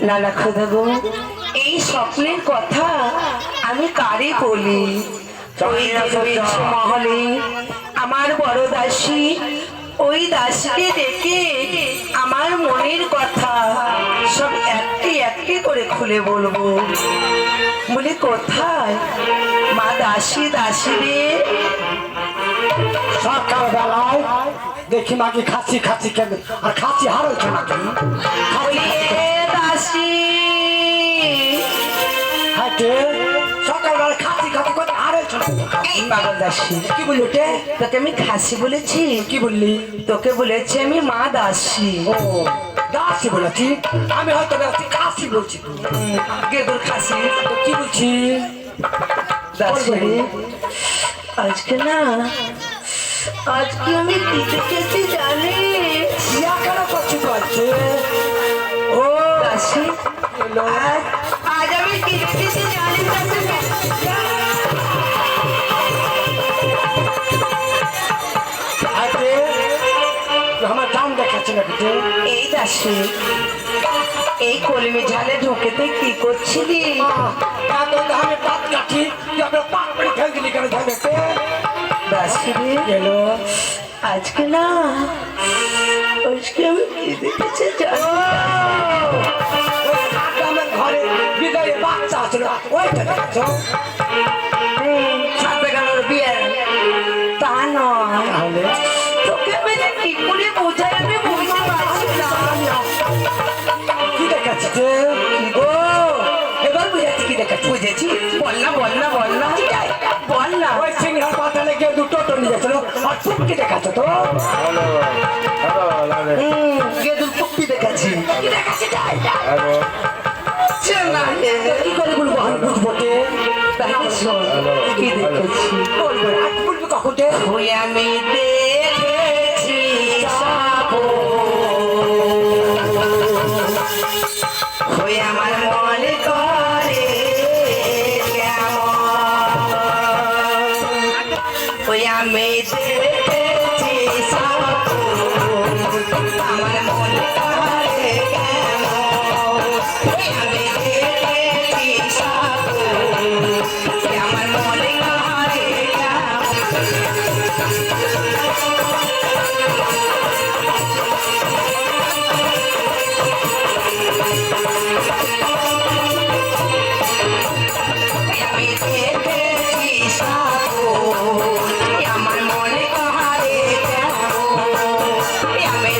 নানা খোদা গো, এই স্বপ্নের কথা আমি কারে বলি? মহলে আমার বড় দাসী, ওই দাসীকে দেখে আমার মনের কথা সব একটি একটি করে খুলে বলবো। বলি কোথায় মা দাসী, দাসী রে? সকালবেলায় দেখি মাকে খাচ্ছি খাচ্ছি কেন, আর খাচ্ছি হারাইছে নাকি? দাসী হাইটে সকালবেলা খাচ্ছি খাচ্ছি করে হারাইছে। এই পাগল দাসী, কি বললি ওটা? তোকে আমি খাসি বলেছি? কি বললি? তোকে বলেছি আমি মা দাসী। ও দাসী বলেছি? আমি হয়তো কাশি বলছি। গেদুর খাসি তো কি বলছি? দাসী আজকে না, আজকে আমি পিঠে খেতে জানি। কেন করছি বলছে? ও দাসী, আজ আমি পিঠে খেতে জানি। আমার দাম দেখাচ্ছে না কিছু। এই দাসী, এই কলমি ঝালে ঢুকেতে কি করছিলি? আমি পাত কাটি, পাত করে ফেল দিলি কেন ঝালেতে? দাসী রে, এলো আজকে না আজকে আমি কি দেখেছি জানো? আমার ঘরে বিদায় বাচ্চা ছিল ওইটা দেখেছো সাথে গেল বিয়ে তা নয়, তাহলে তোকে আমি যে কি করে বোঝাই আমি বুঝতে পারছি না। কি দেখাচ্ছে কি গো এবার বুঝাচ্ছি কি দেখাচ্ছে বুঝেছি, বল না বল না বল না বল না। ওই সিংহার পাতালে গিয়ে দুটো টো নিয়ে গেছিল আর তুমি কি দেখাচ্ছ তো গেদুর পক্ষি দেখাচ্ছি, কি দেখাচ্ছে তাই সে না রে, কি করে বলবো আমি বুঝবো তে তাহলে শোন, কি দেখেছি বলবো না বলবো কখন তে ওই আমি দেখেছি ওই আমার মনে করে কেমন, ওই আমি দেখেছি আমার মনে করে কেমন, ওই আমি দেখেছি আমার মনে করে কেমন। আমি দেখেছি আমার মনে কাহারে আমি দেখেছি আমার মনে কাহারে আমি